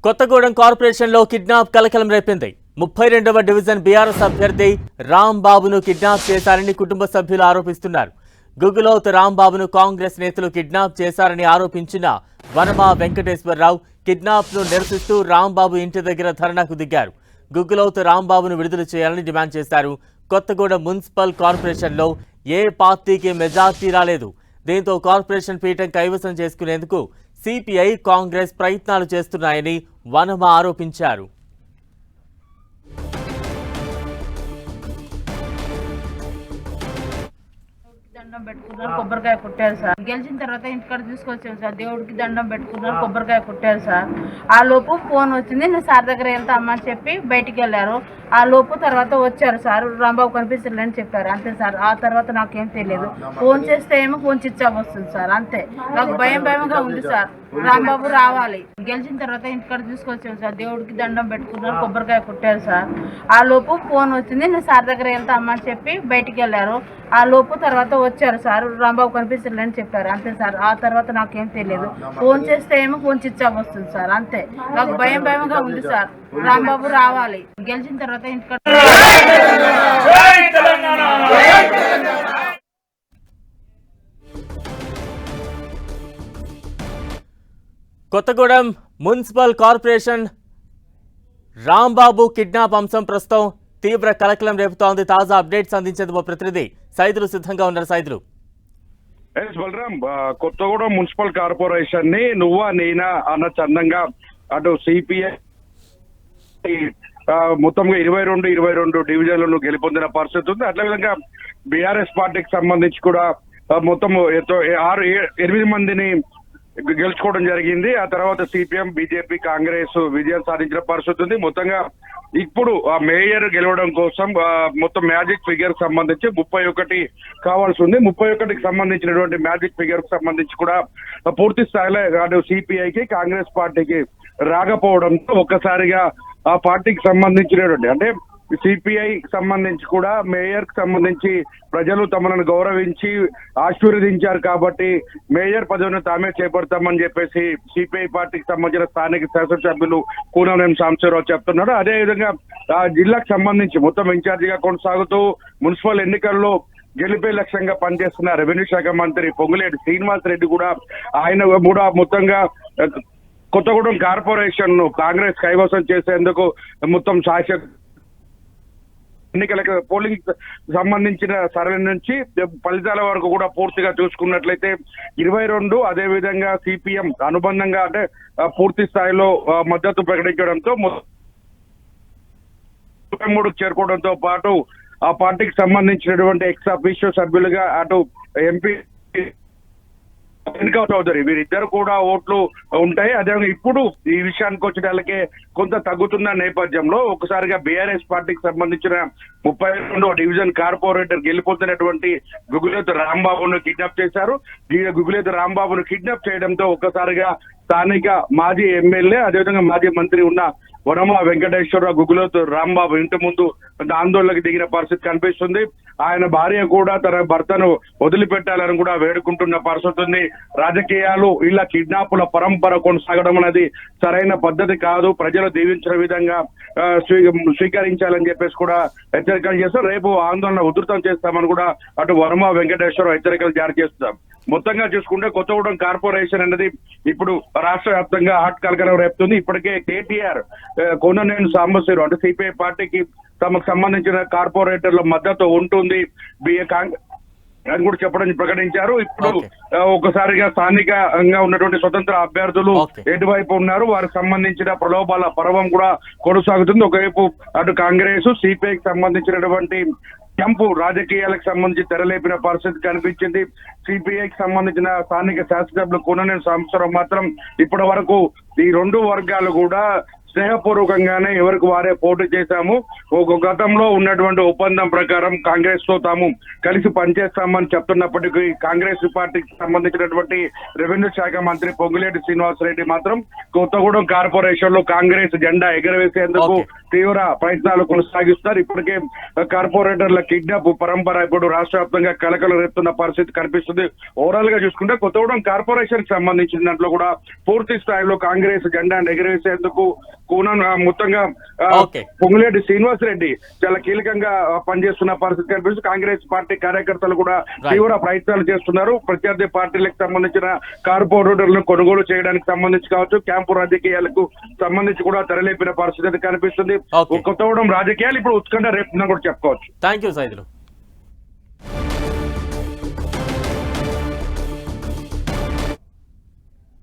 Kothagudem corporation లో kidnap కలకలం రేపింది. 32వ డివిజన్ బీఆర్ఎస్ అభ్యర్థి రాంబాబును కిడ్నాప్ చేశారని కుటుంబ సభ్యులు ఆరోపిస్తున్నారు. గుగులోత్ రాంబాబును కాంగ్రెస్ నేతలు కిడ్నాప్ చేశారని ఆరోపించిన వనమా వెంకటేశ్వరరావు కిడ్నాప్ ను నిరసిస్తూ రాంబాబు ఇంటి దగ్గర ధర్నాకు దిగారు. గుగులోత్ రాంబాబును విడుదల చేయాలని డిమాండ్ చేశారు. కొత్తగూడెం మున్సిపల్ కార్పొరేషన్ లో ఏ పార్టీకి మెజార్టీ రాలేదు. దీంతో కార్పొరేషన్ పీఠం కైవసం చేసుకునేందుకు సిపిఐ కాంగ్రెస్ ప్రయత్నాలు చేస్తున్నాయని వనమా ఆరోపించారు. దండం పెట్టుకున్నారు, కొబ్బరికాయ కొట్టారు సార్. గెలిచిన తర్వాత ఇంటికాడ తీసుకొచ్చాను సార్. దేవుడికి దండం పెట్టుకున్నారు, కొబ్బరికాయ కొట్టారు సార్. ఆ లోపు ఫోన్ వచ్చింది, నేను సార్ దగ్గర వెళ్తా అమ్మ అని చెప్పి బయటికి వెళ్ళారు. ఆ లోపు తర్వాత వచ్చారు సార్. రాంబాబు కనిపిస్తలేని చెప్పారు, అంతే సార్. ఆ తర్వాత నాకేం తెలియదు. ఫోన్ చేస్తే ఏమో ఫోన్ స్విచ్ ఆఫ్ వస్తుంది సార్, అంతే. నాకు భయంగా ఉంది సార్. రాంబాబు రావాలి. గెలిచిన తర్వాత ఇంటికాడ తీసుకొచ్చాను సార్. దేవుడికి దండం పెట్టుకున్నారు, కొబ్బరికాయ కొట్టారు సార్. ఆ లోపు ఫోన్ వచ్చింది, నేను సార్ దగ్గర వెళ్తా అమ్మ అని చెప్పి బయటికి వెళ్ళారు. ఆ లోపు తర్వాత వచ్చారు సార్. రాంబాబు కనిపిస్తలేని చెప్పారు, అంతే సార్. ఆ తర్వాత నాకేం తెలియదు. ఫోన్ చేస్తే ఏమో ఫోన్ స్విచ్ ఆఫ్ వస్తుంది సార్, అంతే. నాకు భయంగా ఉంది సార్. రాంబాబు రావాలి. గెలిచిన తర్వాత ఇంటికాడ Kothagudem municipal corporation Rambabu kidnap అంశం ప్రస్తుతం తీవ్ర కలకలం రేపుతోంది. తాజా అప్డేట్స్ అందించేందుకు ప్రతినిధి సైదులు సిద్ధంగా ఉన్నారు. సైదులు. బలరాం, కొత్తగూడెం మున్సిపల్ కార్పొరేషన్ ని నువ్వా నేనా అన్న చందంగా అటు సిపిఐ మొత్తంగా 22 డివిజన్లను గెలుపొందిన పరిస్థితి ఉంది. అట్లా విధంగా బీఆర్ఎస్ పార్టీకి సంబంధించి కూడా మొత్తం 8 మందిని గెలుచుకోవడం జరిగింది. ఆ తర్వాత సిపిఎం, బీజేపీ, కాంగ్రెస్ విజయం సాధించిన పరిస్థితి ఉంది. మొత్తంగా ఇప్పుడు ఆ మేయర్ గెలవడం కోసం మొత్తం మ్యాజిక్ ఫిగర్ సంబంధించి 31 కావాల్సి ఉంది. 31కి సంబంధించినటువంటి మ్యాజిక్ ఫిగర్ కు సంబంధించి కూడా పూర్తి స్థాయిలో అటు సిపిఐకి, కాంగ్రెస్ పార్టీకి రాకపోవడంతో ఒక్కసారిగా ఆ పార్టీకి సంబంధించినటువంటి అంటే సిపిఐ సంబంధించి కూడా మేయర్ కి సంబంధించి ప్రజలు తమను గౌరవించి ఆశీర్వదించారు కాబట్టి మేయర్ పదవిని తామే చేపడతామని చెప్పేసి సిపిఐ పార్టీకి సంబంధించిన స్థానిక శాసనసభ్యులు కూనంనేని సాంబశివరావు చెప్తున్నాడు. అదేవిధంగా ఆ జిల్లాకు సంబంధించి మొత్తం ఇన్ఛార్జిగా కొనసాగుతూ మున్సిపల్ ఎన్నికల్లో గెలిపే లక్ష్యంగా పనిచేస్తున్న రెవెన్యూ శాఖ మంత్రి పొంగులేటి శ్రీనివాస్ రెడ్డి కూడా ఆయన కూడా మొత్తంగా కొత్తగూడెం కార్పొరేషన్ ను కాంగ్రెస్ కైవసం చేసేందుకు మొత్తం శాసక ఎన్నికలకు పోలింగ్ సంబంధించిన సర్వే నుంచి ఫలితాల వరకు కూడా పూర్తిగా చూసుకున్నట్లయితే 22 అదేవిధంగా సిపిఎం అనుబంధంగా అంటే పూర్తి స్థాయిలో మద్దతు ప్రకటించడంతో 33కు చేరుకోవడంతో పాటు ఆ పార్టీకి సంబంధించినటువంటి ఎక్స్ అఫీషియో సభ్యులుగా అటు ఎంపీ వెనుక చౌదరి వీరిద్దరు కూడా ఓట్లు ఉంటాయి. అదేవిధంగా ఇప్పుడు ఈ విషయానికి వచ్చేటకే కొంత తగ్గుతున్న నేపథ్యంలో ఒకసారిగా బీఆర్ఎస్ పార్టీకి సంబంధించిన 32వ డివిజన్ కార్పొరేటర్ గెలిపొందినటువంటి గుగులోత్ రాంబాబును కిడ్నాప్ చేశారు. గుగులోత్ రాంబాబును కిడ్నాప్ చేయడంతో ఒక్కసారిగా స్థానిక మాజీ ఎమ్మెల్యే అదేవిధంగా మాజీ మంత్రి ఉన్న వనమా వెంకటేశ్వరరావు గుగులోత్ రాంబాబు ఇంటి ముందు ఆందోళనకు దిగిన పరిస్థితి కనిపిస్తుంది. ఆయన భార్య కూడా తన భర్తను వదిలిపెట్టాలని కూడా వేడుకుంటున్న పరిస్థితి ఉంది. రాజకీయాలు ఇలా కిడ్నాపుల పరంపర కొనసాగడం అనేది సరైన పద్ధతి కాదు, ప్రజలు దీవించిన విధంగా స్వీకరించాలని చెప్పేసి కూడా హెచ్చరికలు చేస్తారు. రేపు ఆందోళన ఉధృతం చేస్తామని కూడా అటు వనమా వెంకటేశ్వరరావు హెచ్చరికలు జారీ చేస్తాం. మొత్తంగా చూసుకుంటే కొత్తగూడెం కార్పొరేషన్ అనేది ఇప్పుడు రాష్ట్ర వ్యాప్తంగా హాట్ కలకలం రేపుతుంది. ఇప్పటికే కేటీఆర్ కూనంనేని సాంబశివరావు అంటే సిపిఐ పార్టీకి తమకు సంబంధించిన కార్పొరేటర్ల మద్దతు ఉంటుంది అని కూడా చెప్పడం ప్రకటించారు. ఇప్పుడు ఒకసారిగా స్థానికంగా ఉన్నటువంటి స్వతంత్ర అభ్యర్థులు ఎటువైపు ఉన్నారు, వారికి సంబంధించిన ప్రలోభాల పర్వం కూడా కొనసాగుతుంది. ఒకవైపు అటు కాంగ్రెస్ సిపిఐకి సంబంధించినటువంటి క్యాంపు రాజకీయాలకు సంబంధించి తెరలేపిన పరిస్థితి కనిపించింది. సిపిఐకి సంబంధించిన స్థానిక శాసనసభ్యులు కూనంనేని సాంబశివరావు మాత్రం ఇప్పటి వరకు ఈ 2 వర్గాలు కూడా స్నేహపూర్వకంగానే ఎవరికి వారే పోటీ చేశాము, ఒక గతంలో ఉన్నటువంటి ఒప్పందం ప్రకారం కాంగ్రెస్ తో తాము కలిసి పనిచేస్తామని చెప్తున్నప్పటికీ కాంగ్రెస్ పార్టీకి సంబంధించినటువంటి రెవెన్యూ శాఖ మంత్రి పొంగులేటి శ్రీనివాస్ రెడ్డి మాత్రం కొత్తగూడెం కార్పొరేషన్ లో కాంగ్రెస్ జెండా ఎగరవేసేందుకు తీవ్ర ప్రయత్నాలు కొనసాగిస్తారు. ఇప్పటికే కార్పొరేటర్ల కిడ్నాప్ పరంపర ఇప్పుడు రాష్ట్ర వ్యాప్తంగా కలకలం రేపుతున్న పరిస్థితి కనిపిస్తుంది. ఓవరాల్ గా చూసుకుంటే కొత్తగూడెం కార్పొరేషన్ కి సంబంధించిన దాంట్లో కూడా పూర్తి స్థాయిలో కాంగ్రెస్ జెండా ఎగరేసేందుకు కూనన్ మొత్తంగా ఓకే. పొంగులేటి శ్రీనివాస్ రెడ్డి చాలా కీలకంగా పనిచేస్తున్న పరిస్థితి కనిపిస్తుంది. కాంగ్రెస్ పార్టీ కార్యకర్తలు కూడా తీవ్ర ప్రయత్నాలు చేస్తున్నారు. ప్రత్యర్థి పార్టీలకు సంబంధించిన కార్పొరేటర్లను కొనుగోలు చేయడానికి సంబంధించి కావచ్చు, క్యాంపు రాజకీయాలకు సంబంధించి కూడా తెరలేపిన పరిస్థితి కనిపిస్తుంది. ఓకే. కొత్తగూడెం రాజకీయాలు ఇప్పుడు ఉత్కంఠ రేపుతుందని కూడా చెప్పుకోవచ్చు. Thank you Saidulu.